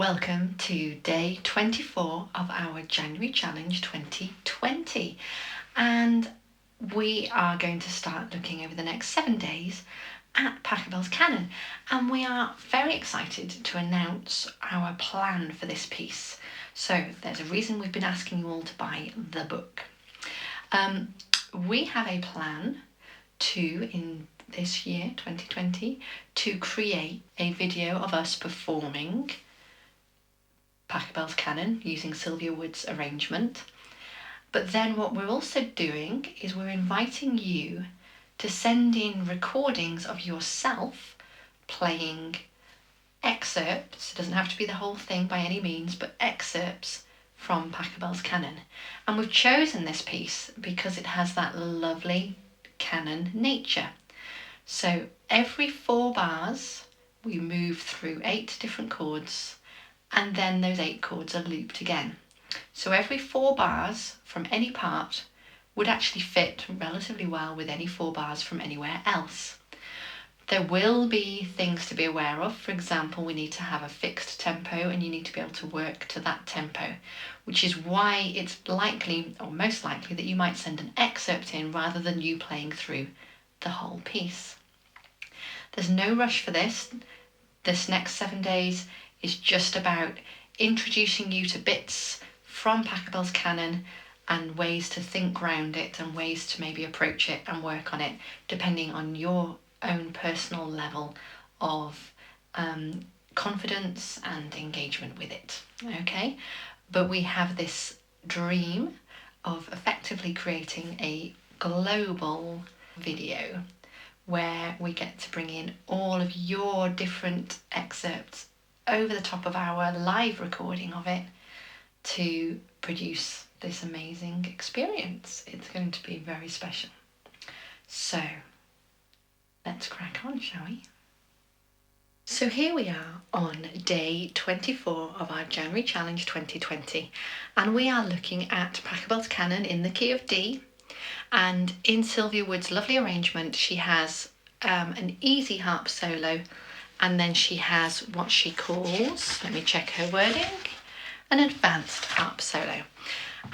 Welcome to day 24 of our January Challenge 2020, and we are going to start looking over the next 7 days at Pachelbel's Canon, and we are very excited to announce our plan for this piece. So there's a reason we've been asking you all to buy the book. We have a plan in this year 2020 to create a video of us performing Pachelbel's Canon using Sylvia Woods' arrangement. But then what we're also doing is we're inviting you to send in recordings of yourself playing excerpts. It doesn't have to be the whole thing by any means, but excerpts from Pachelbel's Canon. And we've chosen this piece because it has that lovely canon nature. So every 4 bars we move through 8 different chords, and then those 8 chords are looped again. So every 4 bars from any part would actually fit relatively well with any 4 bars from anywhere else. There will be things to be aware of. For example, we need to have a fixed tempo and you need to be able to work to that tempo, which is why it's likely, or most likely, that you might send an excerpt in rather than you playing through the whole piece. There's no rush for this. This next 7 days is just about introducing you to bits from Pachelbel's Canon and ways to think around it and ways to maybe approach it and work on it depending on your own personal level of confidence and engagement with it. Okay, but we have this dream of effectively creating a global video where we get to bring in all of your different excerpts over the top of our live recording of it to produce this amazing experience. It's going to be very special. So let's crack on, shall we? So here we are on day 24 of our January Challenge 2020, and we are looking at Pachelbel's Canon in the key of D. And in Sylvia Woods' lovely arrangement, she has an easy harp solo, and then she has what she calls, let me check her wording, an advanced harp solo.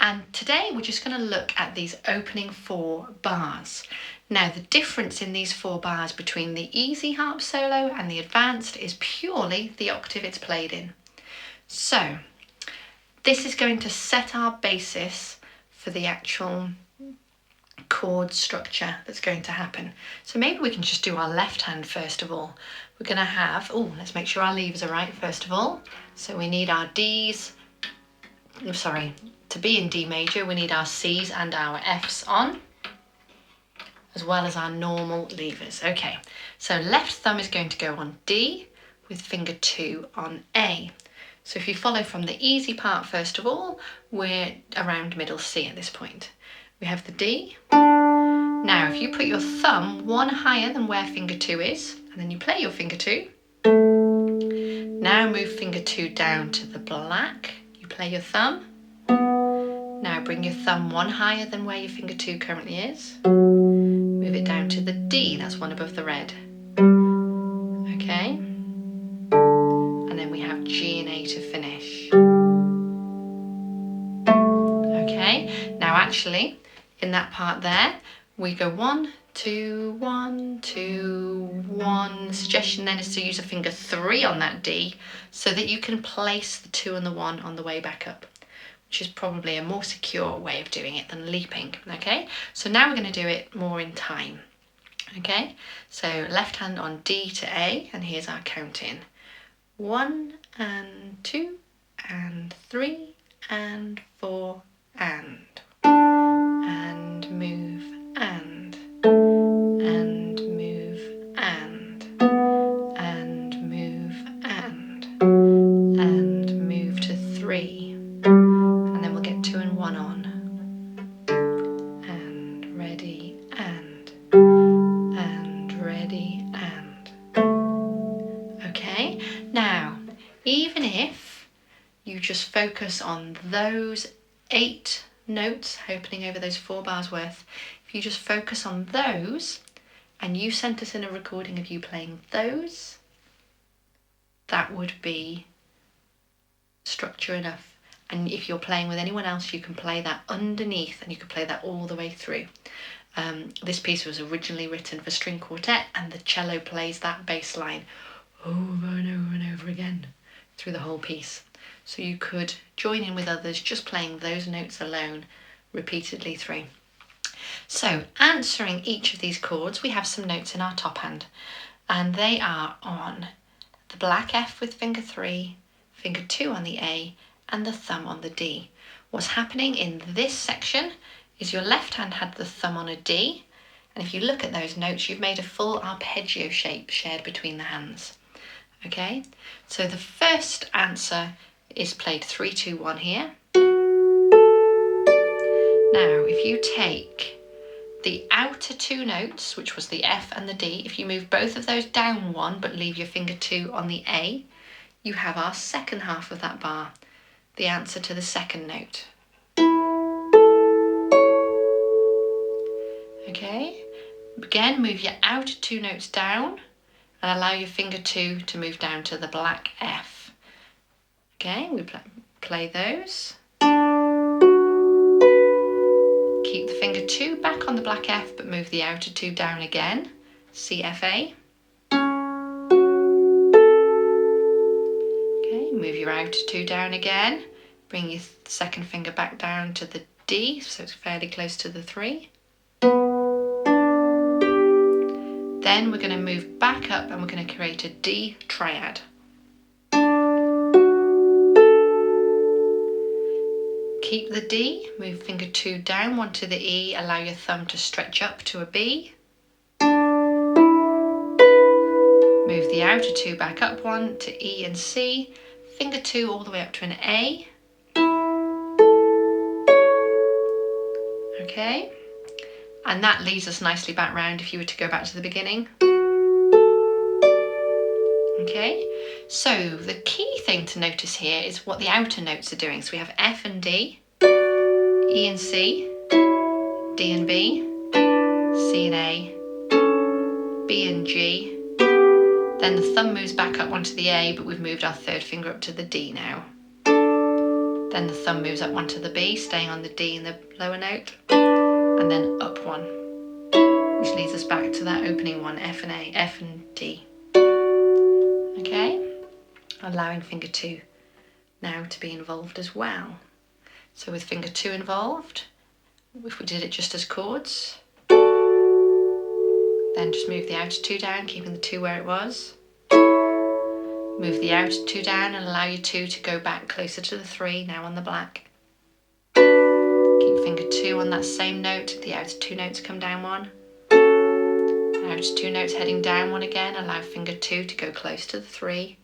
And today we're just going to look at these opening 4 bars. Now the difference in these 4 bars between the easy harp solo and the advanced is purely the octave it's played in. So this is going to set our basis for the actual chord structure that's going to happen. So maybe we can just do our left hand first of all. We're going to have, let's make sure our levers are right first of all. So we need our Ds, to be in D major we need our Cs and our Fs on, as well as our normal levers. Okay, so left thumb is going to go on D with finger 2 on A. So if you follow from the easy part first of all, we're around middle C at this point. We have the D. Now if you put your thumb 1 higher than where finger 2 is, and then you play your finger 2, now move finger 2 down to the black, you play your thumb, now bring your thumb 1 higher than where your finger 2 currently is, move it down to the D, that's 1 above the red, okay, and then we have G and A to finish. Okay, now actually in that part there we go 1, 2, 1, 2, 1. The suggestion then is to use a finger 3 on that D so that you can place the 2 and the 1 on the way back up, which is probably a more secure way of doing it than leaping. Okay, so now we're going to do it more in time. Okay, so left hand on D to A, and here's our count in. 1 and 2 and 3 and 4 and move and move and move and move to 3, and then we'll get 2 and 1 on, and ready and ready and. Okay, now even if you just focus on those 8 notes opening over those 4 bars worth, if you just focus on those and you sent us in a recording of you playing those, that would be structure enough. And if you're playing with anyone else, you can play that underneath, and you can play that all the way through. This piece was originally written for string quartet, and the cello plays that bass line over and over and over again through the whole piece. So you could join in with others just playing those notes alone repeatedly through. So answering each of these chords, we have some notes in our top hand, and they are on the black F with finger 3, finger 2 on the A, and the thumb on the D. What's happening in this section is your left hand had the thumb on a D, and if you look at those notes, you've made a full arpeggio shape shared between the hands. Okay, so the first answer is played 3, 2, 1 here. Now, if you take the outer two notes, which was the F and the D, if you move both of those down 1 but leave your finger 2 on the A, you have our second half of that bar, the answer to the second note. Okay, again, move your outer two notes down and allow your finger 2 to move down to the black F. Okay, we play those. Keep the finger 2 back on the black F, but move the outer 2 down again, C, F, A. Okay, move your outer 2 down again, bring your second finger back down to the D, so it's fairly close to the 3. Then we're going to move back up and we're going to create a D triad. Keep the D, move finger 2 down, 1 to the E, allow your thumb to stretch up to a B. Move the outer 2 back up 1 to E and C, finger 2 all the way up to an A. Okay, and that leads us nicely back round if you were to go back to the beginning. Okay, so the key thing to notice here is what the outer notes are doing. So we have F and D, E and C, D and B, C and A, B and G. Then the thumb moves back up onto the A, but we've moved our third finger up to the D now. Then the thumb moves up onto the B, staying on the D in the lower note, and then up 1, which leads us back to that opening one, F and A, F and D. Okay, allowing finger 2 now to be involved as well. So with finger 2 involved, if we did it just as chords, then just move the outer 2 down, keeping the 2 where it was. Move the outer 2 down and allow your 2 to go back closer to the 3, now on the black. Keep finger 2 on that same note, the outer 2 notes come down 1. Outer 2 notes heading down 1 again, allow finger 2 to go close to the 3.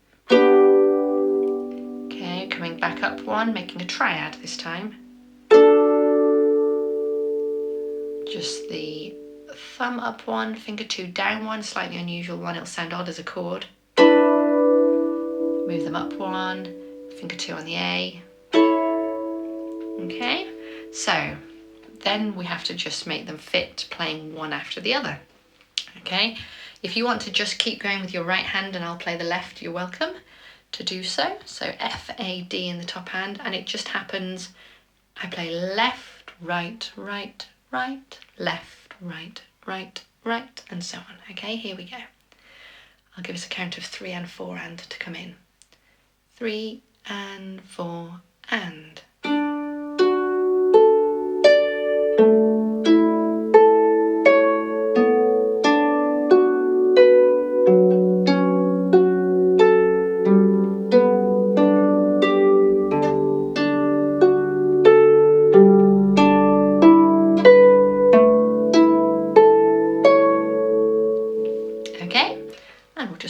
Okay, coming back up 1, making a triad this time. Just the thumb up 1, finger 2 down 1, slightly unusual one, it'll sound odd as a chord. Move them up 1, finger 2 on the A. Okay, so then we have to just make them fit, playing one after the other. Okay, if you want to just keep going with your right hand and I'll play the left, you're welcome to do so. So F, A, D in the top hand, and it just happens I play left, right, right, right, left, right, right, right, and so on. Okay, here we go. I'll give us a count of 3 and 4 and to come in. 3 and 4 and.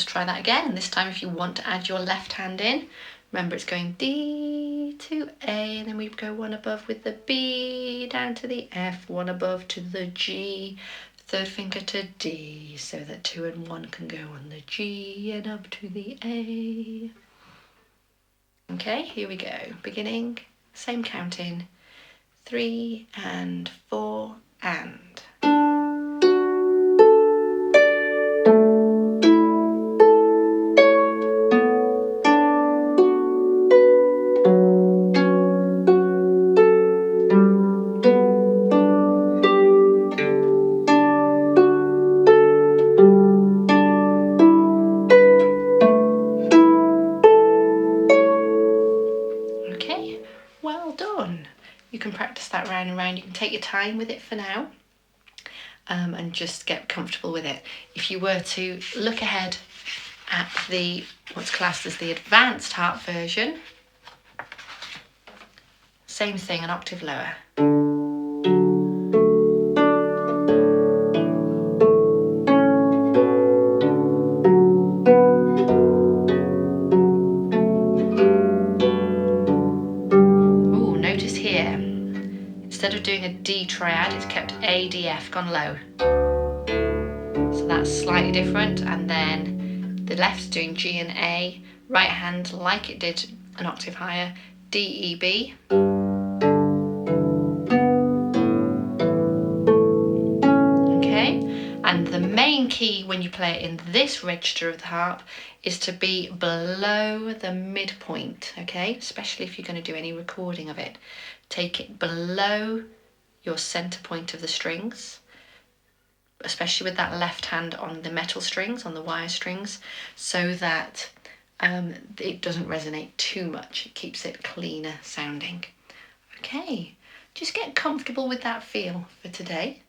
Try that again, and this time if you want to add your left hand in, remember it's going D to A, and then we go one above with the B, down to the F, one above to the G, third finger to D, so that 2 and 1 can go on the G and up to the A. Okay, here we go, beginning, same counting, 3 and 4 and. you can take your time with it for now, and just get comfortable with it. If you were to look ahead at the what's classed as the advanced harp version, same thing, an octave lower. Ooh, notice here, instead of doing a D triad, it's kept A, D, F, gone low. So that's slightly different. And then the left's doing G and A, right hand, like it did an octave higher, D, E, B. Okay, and the main key when you play it in this register of the harp is to be below the midpoint, okay? Especially if you're going to do any recording of it. Take it below your center point of the strings, especially with that left hand on the metal strings, on the wire strings, so that it doesn't resonate too much. It keeps it cleaner sounding. Okay, just get comfortable with that feel for today,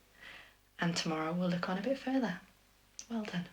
and tomorrow we'll look on a bit further. Well done.